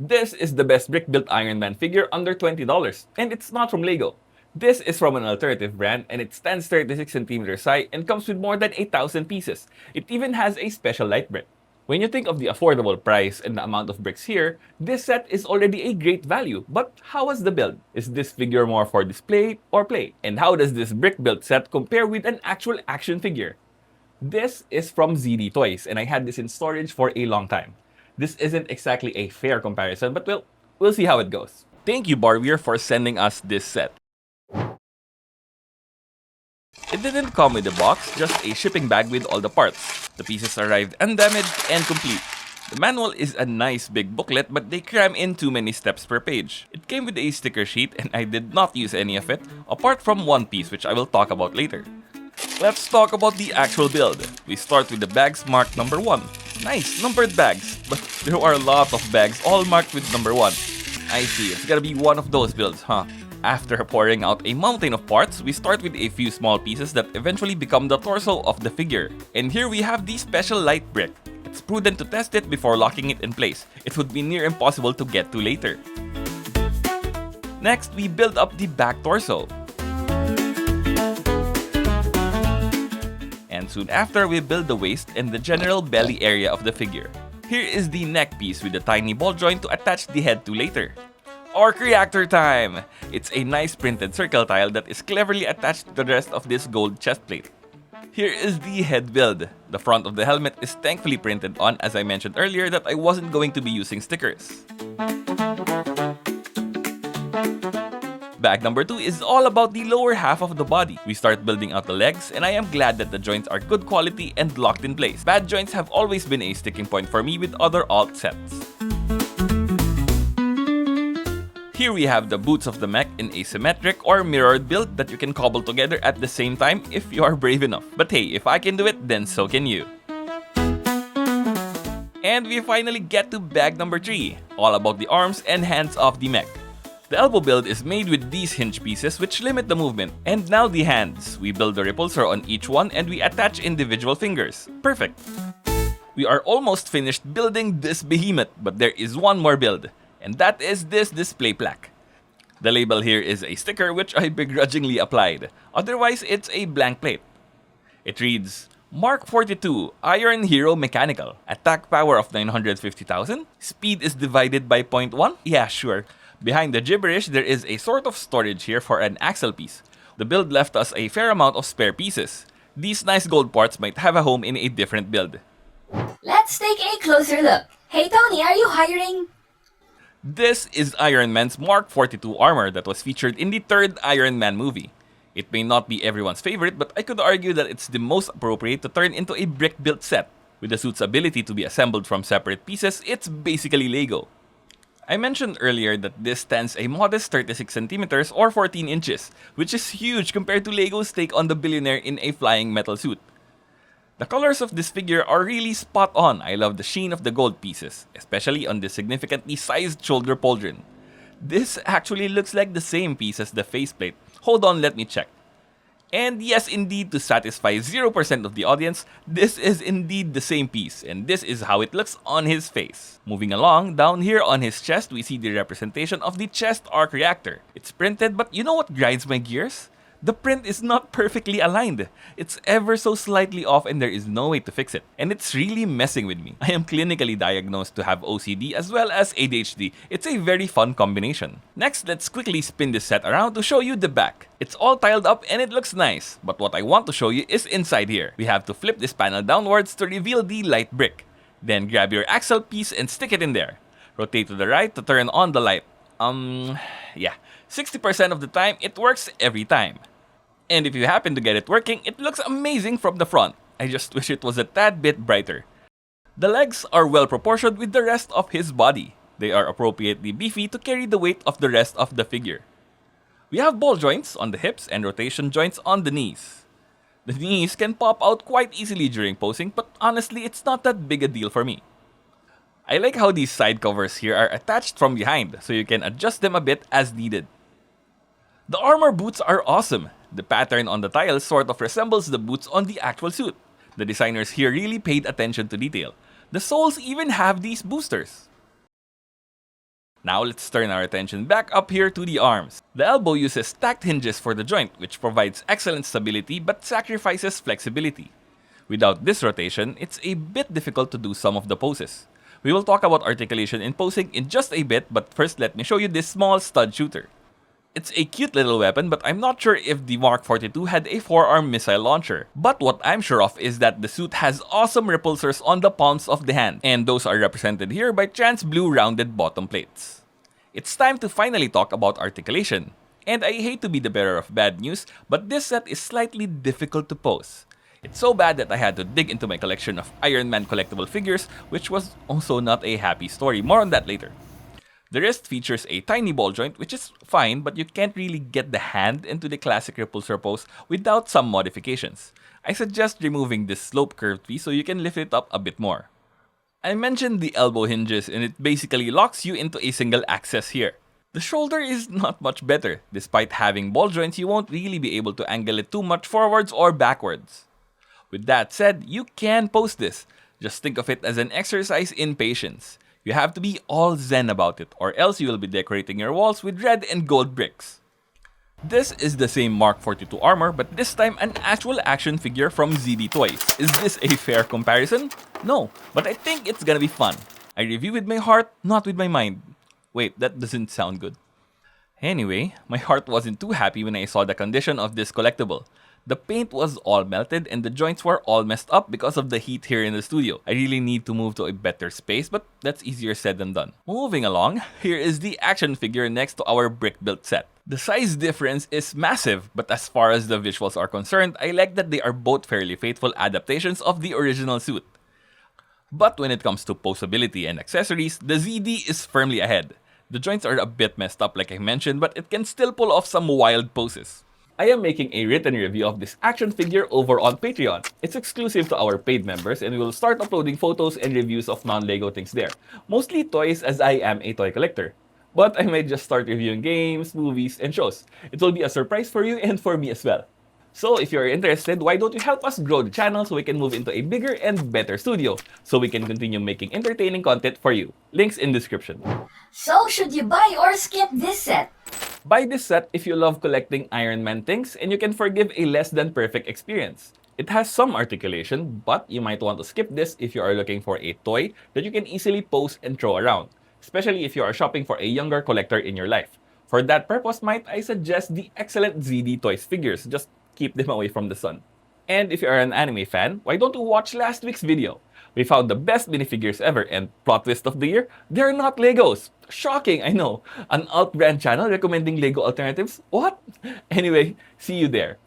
This is the best brick-built Iron Man figure under $20, and it's not from LEGO. This is from an alternative brand, and it stands 36 centimeters high and comes with more than 8,000 pieces. It even has a special light brick. When you think of the affordable price and the amount of bricks here, this set is already a great value. But how was the build? Is this figure more for display or play? And how does this brick-built set compare with an actual action figure? This is from ZD Toys, and I had this in storage for a long time. This isn't exactly a fair comparison, but we'll see how it goes. Thank you, Barweer, for sending us this set. It didn't come with a box, just a shipping bag with all the parts. The pieces arrived undamaged and complete. The manual is a nice big booklet, but they cram in too many steps per page. It came with a sticker sheet, and I did not use any of it, apart from one piece which I will talk about later. Let's talk about the actual build. We start with the bags marked number 1. Nice, numbered bags, but there are a lot of bags all marked with number 1. I see, it's gotta be one of those builds, huh? After pouring out a mountain of parts, we start with a few small pieces that eventually become the torso of the figure. And here we have the special light brick. It's prudent to test it before locking it in place. It would be near impossible to get to later. Next, we build up the back torso. And soon after, we build the waist and the general belly area of the figure. Here is the neck piece with a tiny ball joint to attach the head to later. Orc Reactor time! It's a nice printed circle tile that is cleverly attached to the rest of this gold chest plate. Here is the head build. The front of the helmet is thankfully printed on, as I mentioned earlier that I wasn't going to be using stickers. Bag number 2 is all about the lower half of the body. We start building out the legs, and I am glad that the joints are good quality and locked in place. Bad joints have always been a sticking point for me with other alt sets. Here we have the boots of the mech in a symmetric or mirrored build that you can cobble together at the same time if you are brave enough. But hey, if I can do it, then so can you. And we finally get to bag number 3, all about the arms and hands of the mech. The elbow build is made with these hinge pieces which limit the movement. And now the hands. We build the repulsor on each one and we attach individual fingers. Perfect! We are almost finished building this behemoth, but there is one more build. And that is this display plaque. The label here is a sticker which I begrudgingly applied. Otherwise, it's a blank plate. It reads, Mark 42, Iron Hero Mechanical. Attack power of 950,000. Speed is divided by 0.1? Yeah, sure. Behind the gibberish, there is a sort of storage here for an axle piece. The build left us a fair amount of spare pieces. These nice gold parts might have a home in a different build. Let's take a closer look. Hey Tony, are you hiring? This is Iron Man's Mark 42 armor that was featured in the third Iron Man movie. It may not be everyone's favorite, but I could argue that it's the most appropriate to turn into a brick-built set. With the suit's ability to be assembled from separate pieces, it's basically Lego. I mentioned earlier that this stands a modest 36 centimeters or 14 inches, which is huge compared to Lego's take on the billionaire in a flying metal suit. The colors of this figure are really spot on. I love the sheen of the gold pieces, especially on the significantly sized shoulder pauldron. This actually looks like the same piece as the faceplate. Hold on, let me check. And yes, indeed, to satisfy 0% of the audience, this is indeed the same piece, and this is how it looks on his face. Moving along, down here on his chest, we see the representation of the chest arc reactor. It's printed, but you know what grinds my gears? The print is not perfectly aligned. It's ever so slightly off and there is no way to fix it. And it's really messing with me. I am clinically diagnosed to have OCD as well as ADHD. It's a very fun combination. Next, let's quickly spin this set around to show you the back. It's all tiled up and it looks nice. But what I want to show you is inside here. We have to flip this panel downwards to reveal the light brick. Then grab your axle piece and stick it in there. Rotate to the right to turn on the light. Yeah. 60% of the time, it works every time. And if you happen to get it working, it looks amazing from the front. I just wish it was a tad bit brighter. The legs are well proportioned with the rest of his body. They are appropriately beefy to carry the weight of the rest of the figure. We have ball joints on the hips and rotation joints on the knees. The knees can pop out quite easily during posing, but honestly, it's not that big a deal for me. I like how these side covers here are attached from behind, so you can adjust them a bit as needed. The armor boots are awesome. The pattern on the tiles sort of resembles the boots on the actual suit. The designers here really paid attention to detail. The soles even have these boosters. Now let's turn our attention back up here to the arms. The elbow uses stacked hinges for the joint, which provides excellent stability but sacrifices flexibility. Without this rotation, it's a bit difficult to do some of the poses. We will talk about articulation in posing in just a bit, but first let me show you this small stud shooter. It's a cute little weapon, but I'm not sure if the Mark 42 had a forearm missile launcher. But what I'm sure of is that the suit has awesome repulsors on the palms of the hand, and those are represented here by trans blue rounded bottom plates. It's time to finally talk about articulation. And I hate to be the bearer of bad news, but this set is slightly difficult to pose. It's so bad that I had to dig into my collection of Iron Man collectible figures, which was also not a happy story. More on that later. The wrist features a tiny ball joint, which is fine, but you can't really get the hand into the classic repulsor pose without some modifications. I suggest removing this slope curved piece so you can lift it up a bit more. I mentioned the elbow hinges, and it basically locks you into a single axis here. The shoulder is not much better. Despite having ball joints, you won't really be able to angle it too much forwards or backwards. With that said, you can pose this. Just think of it as an exercise in patience. You have to be all zen about it, or else you will be decorating your walls with red and gold bricks. This is the same Mark 42 armor, but this time an actual action figure from ZD Toys. Is this a fair comparison? No, but I think it's gonna be fun. I review with my heart, not with my mind. Wait, that doesn't sound good. Anyway, my heart wasn't too happy when I saw the condition of this collectible. The paint was all melted and the joints were all messed up because of the heat here in the studio. I really need to move to a better space, but that's easier said than done. Moving along, here is the action figure next to our brick built set. The size difference is massive, but as far as the visuals are concerned, I like that they are both fairly faithful adaptations of the original suit. But when it comes to posability and accessories, the ZD is firmly ahead. The joints are a bit messed up like I mentioned, but it can still pull off some wild poses. I am making a written review of this action figure over on Patreon. It's exclusive to our paid members and we will start uploading photos and reviews of non-Lego things there. Mostly toys as I am a toy collector. But I might just start reviewing games, movies, and shows. It will be a surprise for you and for me as well. So if you're interested, why don't you help us grow the channel so we can move into a bigger and better studio so we can continue making entertaining content for you. Links in description. So, should you buy or skip this set? Buy this set if you love collecting Iron Man things and you can forgive a less than perfect experience. It has some articulation, but you might want to skip this if you are looking for a toy that you can easily pose and throw around, especially if you are shopping for a younger collector in your life. For that purpose, might I suggest the excellent ZD Toys figures, just keep them away from the sun. And if you are an anime fan, why don't you watch last week's video? We found the best minifigures ever, and plot twist of the year, they're not Legos! Shocking, I know! An alt-brand channel recommending Lego alternatives? What? Anyway, see you there.